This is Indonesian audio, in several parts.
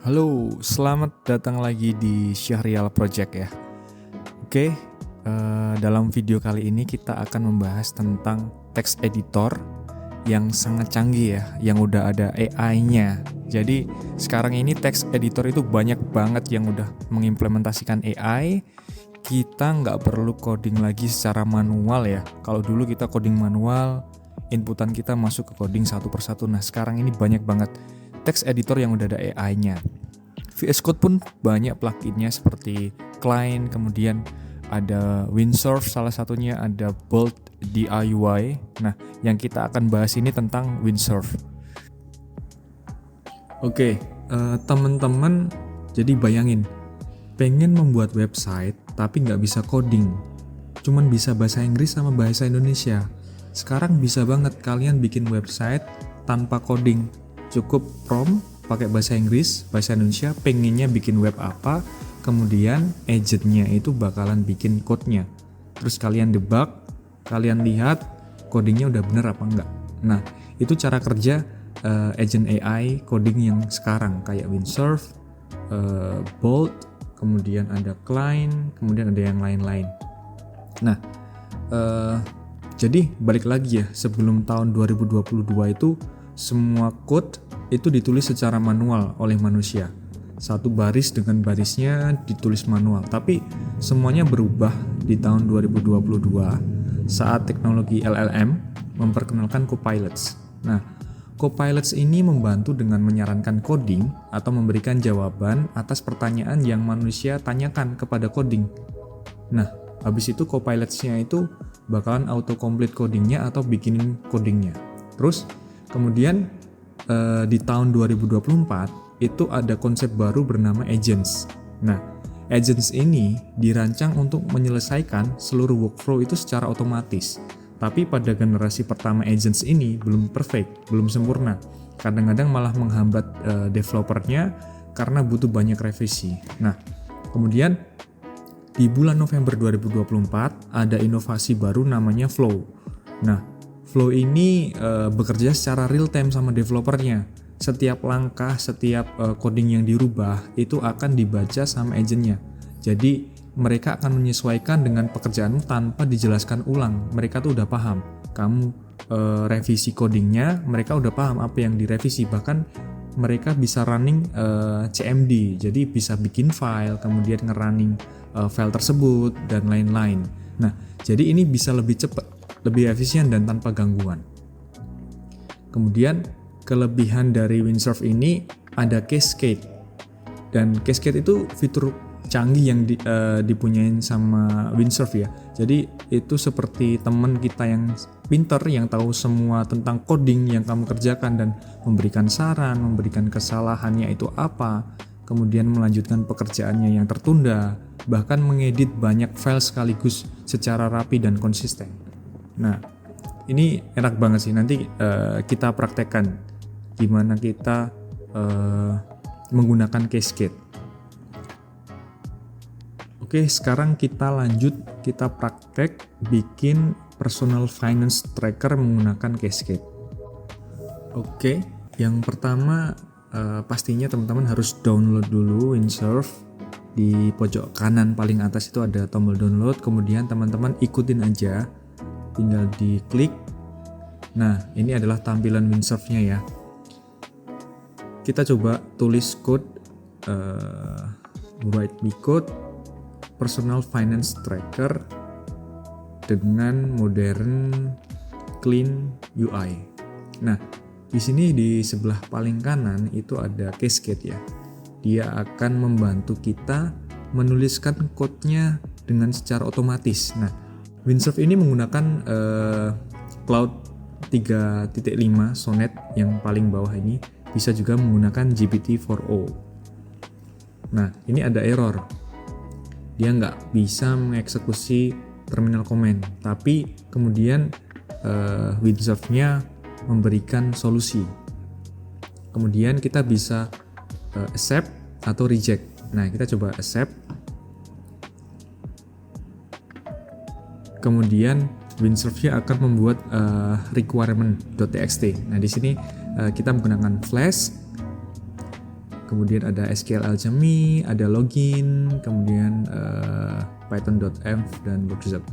Halo, selamat datang lagi di Syahrial Project ya. Oke, dalam video kali ini kita akan membahas tentang text editor yang sangat canggih ya, yang udah ada AI-nya. Jadi sekarang ini text editor itu banyak banget yang udah mengimplementasikan AI. Kita nggak perlu coding lagi secara manual ya. Kalau dulu kita coding manual, inputan kita masuk ke coding satu persatu. Nah sekarang ini banyak banget text editor yang udah ada AI-nya. VS Code pun banyak pluginnya seperti Cline, kemudian ada Windsurf salah satunya, ada Bolt DIY. Nah, yang kita akan bahas ini tentang Windsurf. Oke, teman-teman, jadi bayangin, pengen membuat website tapi nggak bisa coding, cuman bisa bahasa Inggris sama bahasa Indonesia. Sekarang bisa banget kalian bikin website tanpa coding, cukup prompt pakai bahasa Inggris, bahasa Indonesia, pengennya bikin web apa, kemudian agentnya itu bakalan bikin code-nya. Terus kalian debug, kalian lihat codingnya udah bener apa enggak. Nah, itu cara kerja agent AI coding yang sekarang kayak Windsurf, Bolt, kemudian ada Cline, kemudian ada yang lain-lain. Nah, jadi balik lagi ya, sebelum tahun 2022 itu semua code itu ditulis secara manual oleh manusia. Satu baris dengan barisnya ditulis manual. Tapi semuanya berubah di tahun 2022 saat teknologi LLM memperkenalkan copilots. Nah, copilots ini membantu dengan menyarankan coding atau memberikan jawaban atas pertanyaan yang manusia tanyakan kepada coding. Nah, habis itu copilotsnya itu bakalan autocomplete codingnya atau bikinin codingnya. Terus kemudian di tahun 2024 itu ada konsep baru bernama agents. Nah, agents ini dirancang untuk menyelesaikan seluruh workflow itu secara otomatis. Tapi pada generasi pertama agents ini belum perfect, belum sempurna. Kadang-kadang malah menghambat developernya karena butuh banyak revisi. Nah, kemudian di bulan November 2024 ada inovasi baru namanya Flow. Nah, Flow ini bekerja secara real time sama developernya. Setiap langkah, setiap coding yang dirubah itu akan dibaca sama agentnya. Jadi mereka akan menyesuaikan dengan pekerjaanmu tanpa dijelaskan ulang. Mereka tuh udah paham. Kamu revisi codingnya, mereka udah paham apa yang direvisi. Bahkan mereka bisa running CMD, jadi bisa bikin file, kemudian ngerunning file tersebut dan lain-lain. Nah, jadi ini bisa lebih cepat, lebih efisien dan tanpa gangguan. Kemudian kelebihan dari Windsurf ini ada Cascade. Dan Cascade itu fitur canggih yang dipunyain sama Windsurf ya. Jadi itu seperti teman kita yang pinter yang tahu semua tentang coding yang kamu kerjakan dan memberikan saran, memberikan kesalahannya itu apa, kemudian melanjutkan pekerjaannya yang tertunda, bahkan mengedit banyak file sekaligus secara rapi dan konsisten. Nah, ini enak banget sih. Nanti kita praktekkan gimana kita menggunakan Cascade. Oke, sekarang kita lanjut, kita praktek bikin personal finance tracker menggunakan Cascade. Oke, yang pertama pastinya teman-teman harus download dulu Windsurf. Di pojok kanan paling atas itu ada tombol download, kemudian teman-teman ikutin aja, tinggal diklik. Nah, ini adalah tampilan Windsurf-nya ya. Kita coba tulis code, write me code personal finance tracker dengan modern clean UI. Nah, di sini di sebelah paling kanan itu ada Cascade ya. Dia akan membantu kita menuliskan code-nya dengan secara otomatis. Nah, Windsurf ini menggunakan Cloud 3.5 Sonnet yang paling bawah ini, bisa juga menggunakan GPT-4o. Nah, ini ada error. Dia nggak bisa mengeksekusi terminal command, tapi kemudian Windsurf-nya memberikan solusi. Kemudian kita bisa accept atau reject. Nah, kita coba accept. Kemudian Windsurf-nya akan membuat requirement.txt. Nah, di sini kita menggunakan Flash. kemudian ada SQL Alchemy, ada login, kemudian python.env dan bootstrap.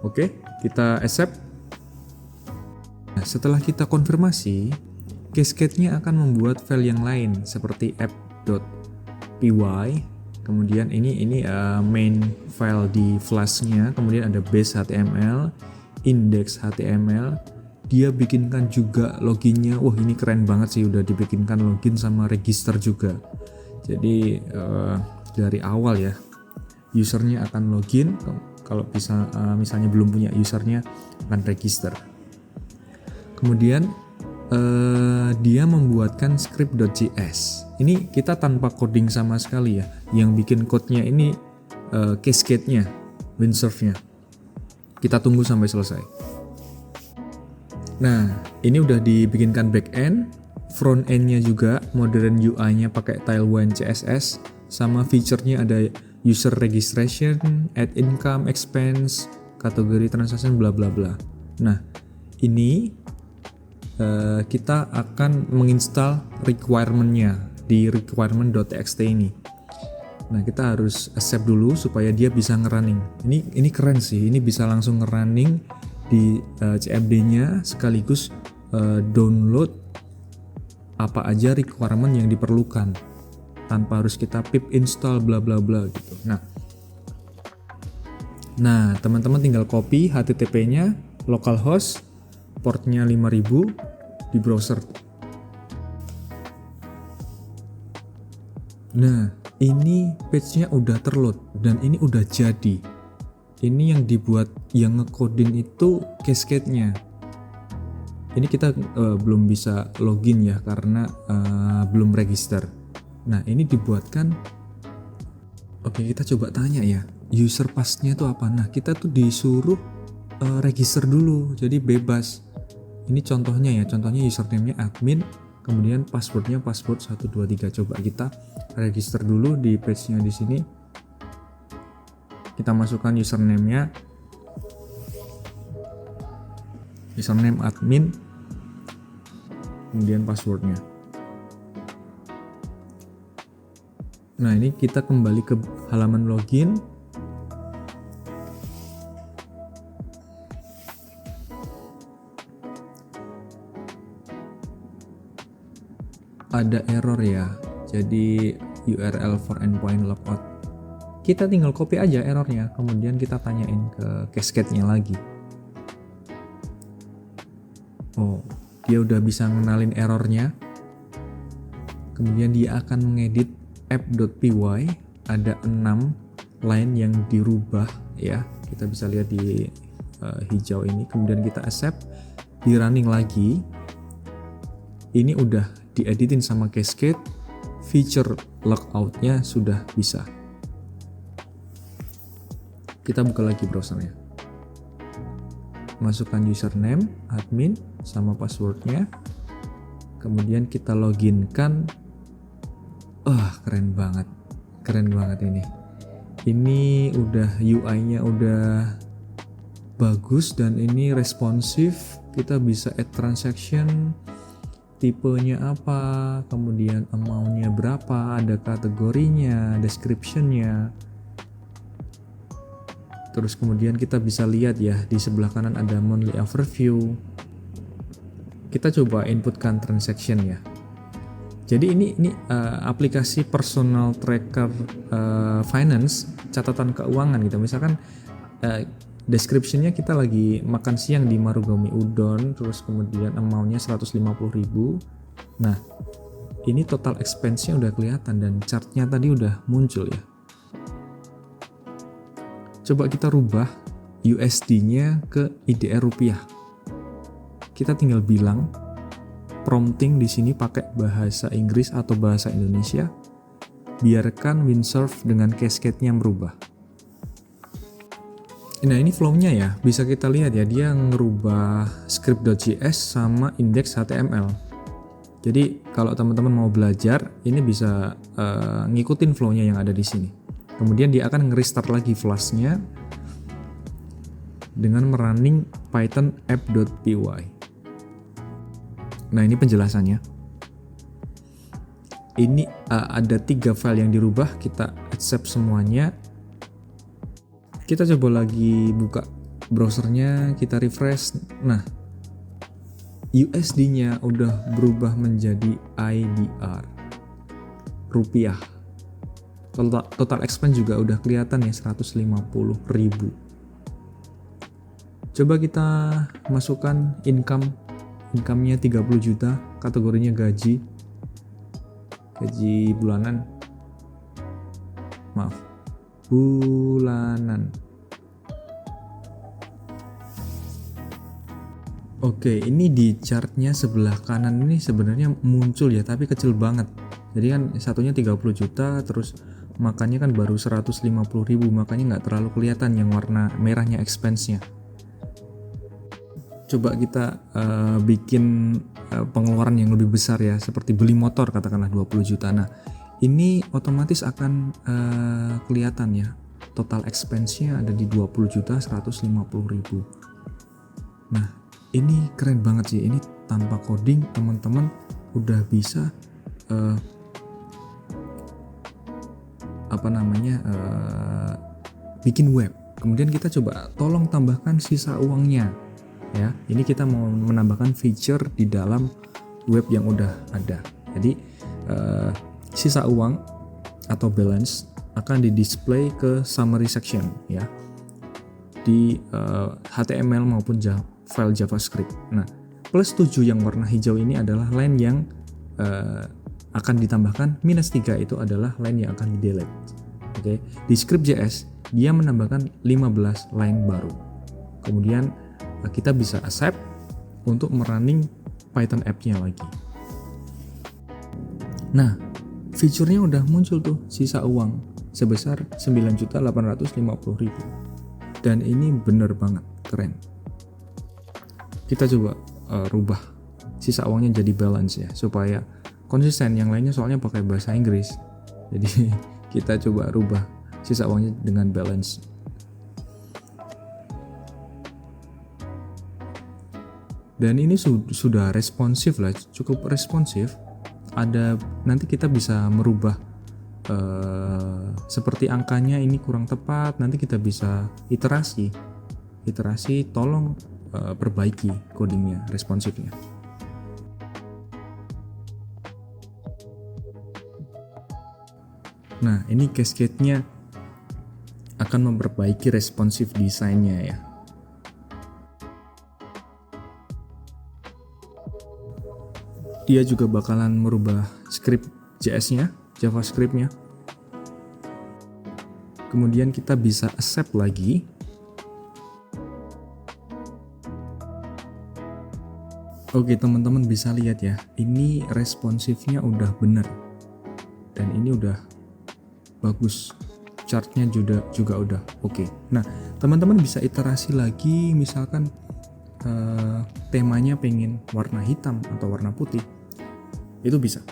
Oke, kita accept. Nah, setelah kita konfirmasi, Cascade-nya akan membuat file yang lain seperti app.py. Kemudian ini main file di Flash-nya, kemudian ada base HTML, index HTML. Dia bikinkan juga loginnya. Wah, ini keren banget sih, udah dibikinkan login sama register juga. Jadi dari awal ya, usernya akan login. Kalau bisa misalnya belum punya usernya, akan register. Kemudian dia membuatkan script.js. Ini kita tanpa coding sama sekali ya. Yang bikin code-nya ini Cascade-nya, Windsurf-nya. Kita tunggu sampai selesai. Nah, ini udah dibikinkan back-end, front-end-nya juga, modern UI-nya pakai Tailwind CSS, sama feature-nya ada user registration, add income, expense, kategori transaction, bla bla bla. Nah, ini kita akan menginstal requirement-nya di requirement.txt ini. Nah, kita harus accept dulu supaya dia bisa ngerunning. Ini keren sih, ini bisa langsung ngerunning di CMD-nya sekaligus download apa aja requirement yang diperlukan tanpa harus kita pip install bla bla bla gitu. Nah, teman-teman tinggal copy HTTP-nya, localhost, portnya 5000 di browser. Nah, ini page-nya udah terload dan ini udah jadi. Ini yang dibuat, yang nge-coding itu Cascade-nya. Ini kita belum bisa login ya karena belum register. Nah, ini dibuatkan. Oke, kita coba tanya ya, user pass-nya itu apa? Nah, kita tuh disuruh register dulu, jadi bebas. Ini contohnya ya, contohnya username-nya admin, kemudian password-nya password 123. Coba kita register dulu di page-nya di sini. Kita masukkan username-nya, username admin, kemudian password-nya. Nah, ini kita kembali ke halaman login. Ada error ya, jadi URL for endpoint logout. Kita tinggal copy aja errornya, kemudian kita tanyain ke Cascade-nya lagi. Oh, dia udah bisa ngenalin errornya. Kemudian dia akan mengedit app.py, ada 6 line yang dirubah ya. Kita bisa lihat di hijau ini. Kemudian kita accept, di running lagi. Ini udah dieditin sama Cascade, feature logout-nya sudah bisa. Kita buka lagi browsernya. Masukkan username, admin, sama passwordnya. Kemudian kita loginkan. Keren banget. Keren banget ini. Ini udah UI-nya udah bagus dan ini responsif. Kita bisa add transaction, tipenya apa, kemudian amount-nya berapa, ada kategorinya, description-nya. Terus kemudian kita bisa lihat ya, di sebelah kanan ada monthly overview. Kita coba inputkan transaction ya. Jadi ini aplikasi personal tracker finance, catatan keuangan gitu. Misalkan description-nya kita lagi makan siang di Marugame Udon, terus kemudian amount-nya 150.000. Nah, ini total expense-nya udah kelihatan dan chart-nya tadi udah muncul ya. Coba kita rubah USD-nya ke IDR rupiah. Kita tinggal bilang prompting di sini pakai bahasa Inggris atau bahasa Indonesia. Biarkan Windsurf dengan Cascade-nya merubah. Nah, ini flow-nya ya, bisa kita lihat ya, dia ngerubah script.js sama index HTML. Jadi kalau teman-teman mau belajar, ini bisa ngikutin flow-nya yang ada di sini. Kemudian dia akan nge-restart lagi Flash-nya dengan merunning python app.py. Nah, ini penjelasannya. ini ada 3 file yang dirubah, kita accept semuanya. Kita coba lagi buka browsernya, kita refresh. Nah, USD-nya udah berubah menjadi IDR, rupiah. Total expense juga udah kelihatan ya, 150.000. Coba kita masukkan income-nya 30 juta, kategorinya gaji bulanan. Maaf, bulanan. Oke, ini di chartnya sebelah kanan ini sebenarnya muncul ya, tapi kecil banget. Jadi kan satunya 30 juta, terus makannya kan baru 150.000, makanya nggak terlalu kelihatan yang warna merahnya expense-nya. Coba kita bikin pengeluaran yang lebih besar ya, seperti beli motor katakanlah 20 juta. Nah, ini otomatis akan kelihatan ya, total expense-nya ada di 20 juta 150.000. Nah, ini keren banget sih. Ini tanpa coding teman-teman udah bisa bikin web. Kemudian kita coba tolong tambahkan sisa uangnya ya. Ini kita mau menambahkan feature di dalam web yang udah ada. Jadi sisa uang atau balance akan di-display ke summary section ya, di HTML maupun file JavaScript. Nah, plus 7 yang warna hijau ini adalah line yang akan ditambahkan, minus 3 itu adalah line yang akan di-delete. Oke. Di script.js dia menambahkan 15 line baru. Kemudian kita bisa accept untuk merunning Python app-nya lagi. Nah, fiturnya udah muncul tuh, sisa uang sebesar 9.850.000. Dan ini bener banget keren. Kita coba rubah sisa uangnya jadi balance ya, supaya konsisten. Yang lainnya soalnya pakai bahasa Inggris, jadi kita coba rubah sisa uangnya dengan balance. Dan ini sudah responsif lah, cukup responsif. Nanti kita bisa merubah seperti angkanya ini kurang tepat, nanti kita bisa iterasi, tolong perbaiki codingnya, responsifnya. Nah, ini cascade-nya akan memperbaiki responsive design-nya ya. Dia juga bakalan merubah script JS-nya, JavaScript-nya. Kemudian kita bisa accept lagi. Oke, teman-teman bisa lihat ya, ini responsifnya udah bener. Dan ini udah bagus. Chartnya juga udah oke. Nah, teman-teman bisa iterasi lagi, misalkan temanya pengen warna hitam atau warna putih, itu bisa.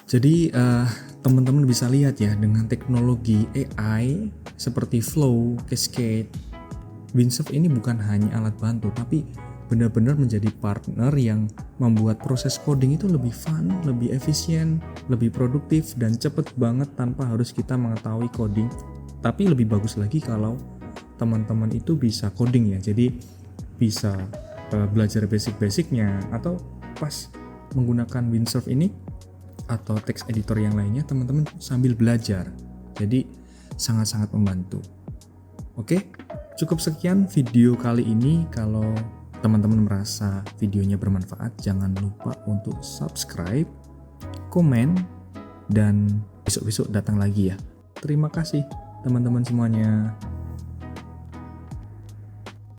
Jadi teman-teman bisa lihat ya, dengan teknologi AI seperti Flow, Cascade, Windsurf ini bukan hanya alat bantu, tapi benar-benar menjadi partner yang membuat proses coding itu lebih fun, lebih efisien, lebih produktif, dan cepet banget tanpa harus kita mengetahui coding. Tapi lebih bagus lagi kalau teman-teman itu bisa coding ya, jadi bisa belajar basic-basicnya, atau pas menggunakan Windsurf ini atau text editor yang lainnya, teman-teman sambil belajar. Jadi sangat-sangat membantu. Oke, cukup sekian video kali ini. Kalau teman-teman merasa videonya bermanfaat, jangan lupa untuk subscribe, komen, dan besok-besok datang lagi ya. Terima kasih teman-teman semuanya.